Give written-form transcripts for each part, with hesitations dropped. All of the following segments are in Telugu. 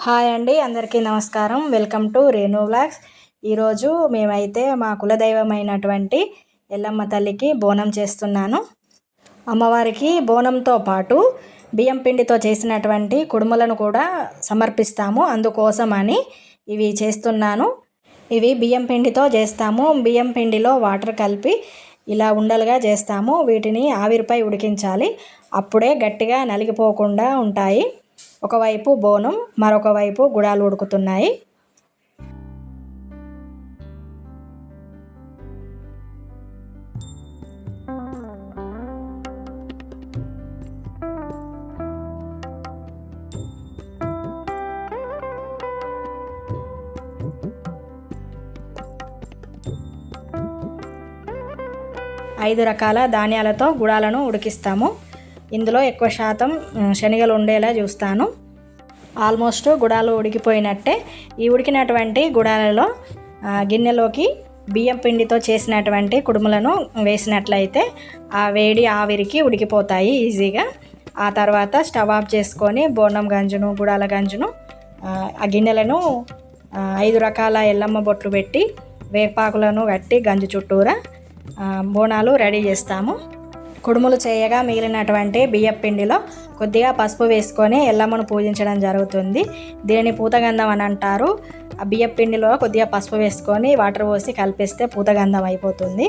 హాయ్ అండి, అందరికీ నమస్కారం. Welcome to Renu vlogs. ఈరోజు మేమైతే మా కులదైవమైనటువంటి ఎల్లమ్మ తల్లికి బోనం చేస్తున్నాను. అమ్మవారికి బోనంతో పాటు బియ్యం పిండితో చేసినటువంటి కుడుములను కూడా సమర్పిస్తాము. అందుకోసమని ఇవి చేస్తున్నాను. ఇవి బియ్యం పిండితో చేస్తాము. బియ్యం పిండిలో వాటర్ కలిపి ఇలా ఉండలుగా చేస్తాము. వీటిని ఆవిరిపై ఉడికించాలి. అప్పుడే గట్టిగా నలిగిపోకుండా ఉంటాయి. ఒకవైపు బోనం, మరొక వైపు గుడాలు ఉడుకుతున్నాయి. ఐదు రకాల ధాన్యాలతో గుడాలను ఉడికిస్తాము. ఇందులో ఎక్కువ శాతం శనగలు ఉండేలా చూస్తాను. ఆల్మోస్ట్ గుడాలు ఉడికిపోయినట్టే. ఈ ఉడికినటువంటి గుడాలలో గిన్నెలోకి బియ్యం పిండితో చేసినటువంటి కుడుములను వేసినట్లయితే ఆ వేడి ఆవిరికి ఉడికిపోతాయి ఈజీగా. ఆ తర్వాత స్టవ్ ఆఫ్ చేసుకొని బోనం గంజును, గుడాల గంజును, ఆ గిన్నెలను 5 రకాల ఎల్లమ్మ బొట్లు పెట్టి వేపాకులను కట్టి గంజు చుట్టూరా బోనాలు రెడీ చేస్తాము. కుడుములు చేయగా మిగిలినటువంటి బియ్యం పిండిలో కొద్దిగా పసుపు వేసుకొని ఎల్లమ్మను పూజించడం జరుగుతుంది. దీనిని పూతగంధం అని అంటారు. ఆ బియ్యం పిండిలో కొద్దిగా పసుపు వేసుకొని వాటర్ పోసి కలిపేస్తే పూతగంధం అయిపోతుంది.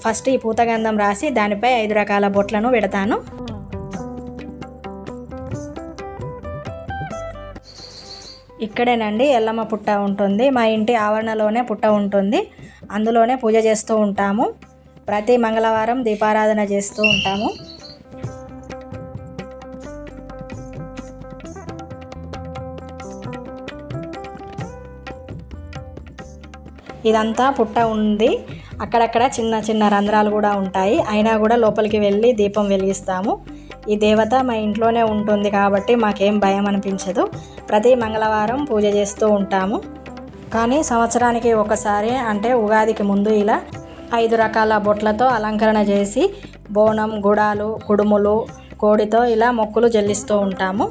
ఫస్ట్ ఈ పూతగంధం రాసి దానిపై 5 రకాల బొట్లను పెడతాను. ఇక్కడేనండి ఎల్లమ్మ పుట్ట ఉంటుంది. మా ఇంటి ఆవరణలోనే పుట్ట ఉంటుంది. అందులోనే పూజ చేస్తూ ఉంటాము. ప్రతి మంగళవారం దీపారాధన చేస్తూ ఉంటాము. ఇదంతా పుట్ట ఉంది. అక్కడక్కడ చిన్న చిన్న రంధ్రాలు కూడా ఉంటాయి. అయినా కూడా లోపలికి వెళ్ళి దీపం వెలిగిస్తాము. ఈ దేవత మా ఇంట్లోనే ఉంటుంది కాబట్టి మాకేం భయం అనిపించదు. ప్రతి మంగళవారం పూజ చేస్తూ ఉంటాము. కానీ సంవత్సరానికి ఒకసారి, అంటే ఉగాదికి ముందు ఇలా 5 రకాల బొట్లతో అలంకరణ చేసి బోనం, గుడాలు, కుడుములు, కోడితో ఇలా మొక్కులు చెల్లిస్తూ ఉంటాము.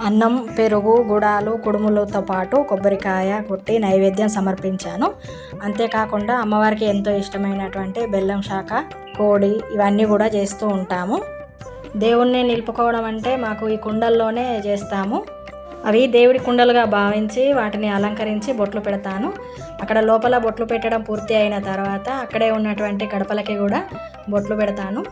అన్నం, పెరుగు, గుడాలు, కుడుములతో పాటు కొబ్బరికాయ కొట్టి నైవేద్యం సమర్పించాను. అంతేకాకుండా అమ్మవారికి ఎంతో ఇష్టమైనటువంటి బెల్లం శాఖ, కోడి ఇవన్నీ కూడా చేస్తూ ఉంటాము. దేవుణ్ణి నిలుపుకోవడం అంటే మాకు ఈ కుండల్లోనే చేస్తాము. అవి దేవుడి కుండలుగా భావించి వాటిని అలంకరించి బొట్లు పెడతాను. అక్కడ లోపల బొట్లు పెట్టడం పూర్తి అయిన తర్వాత అక్కడే ఉన్నటువంటి గడపలకి కూడా బొట్లు పెడతాను.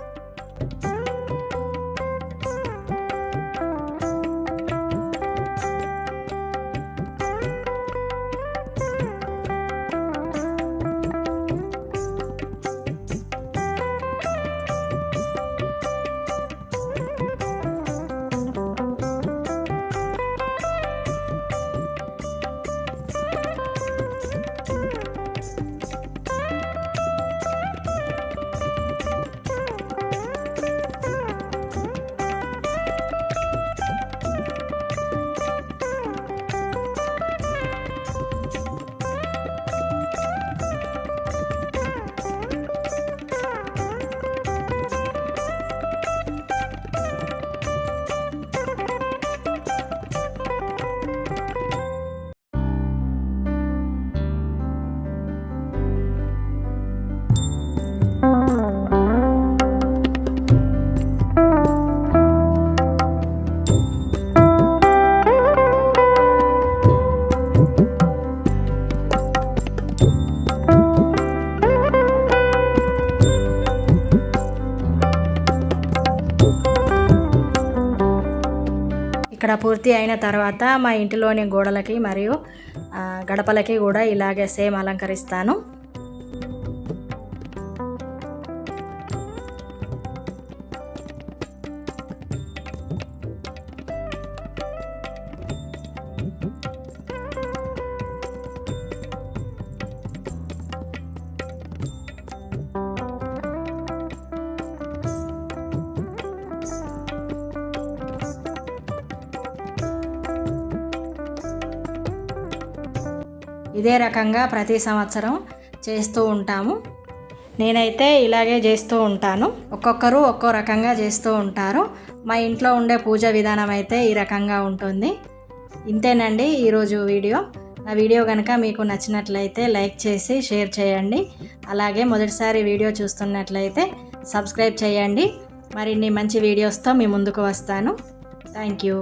ఇక్కడ పూర్తి అయిన తర్వాత మా ఇంటిలోని గోడలకి మరియు గడపలకి కూడా ఇలాగే సేమ్ అలంకరిస్తాను. ఇదే రకంగా ప్రతి సంవత్సరం చేస్తూ ఉంటాము. నేనైతే ఇలాగే చేస్తూ ఉంటాను. ఒక్కొక్కరు ఒక్కో రకంగా చేస్తూ ఉంటారు. మా ఇంట్లో ఉండే పూజ విధానం అయితే ఈ రకంగా ఉంటుంది. ఇంతేనండి ఈరోజు వీడియో. నా వీడియో కనుక మీకు నచ్చినట్లయితే లైక్ చేసి షేర్ చేయండి. అలాగే మొదటిసారి వీడియో చూస్తున్నట్లయితే సబ్స్క్రైబ్ చేయండి. మరిన్ని మంచి వీడియోస్తో మీ ముందుకు వస్తాను. Thank you.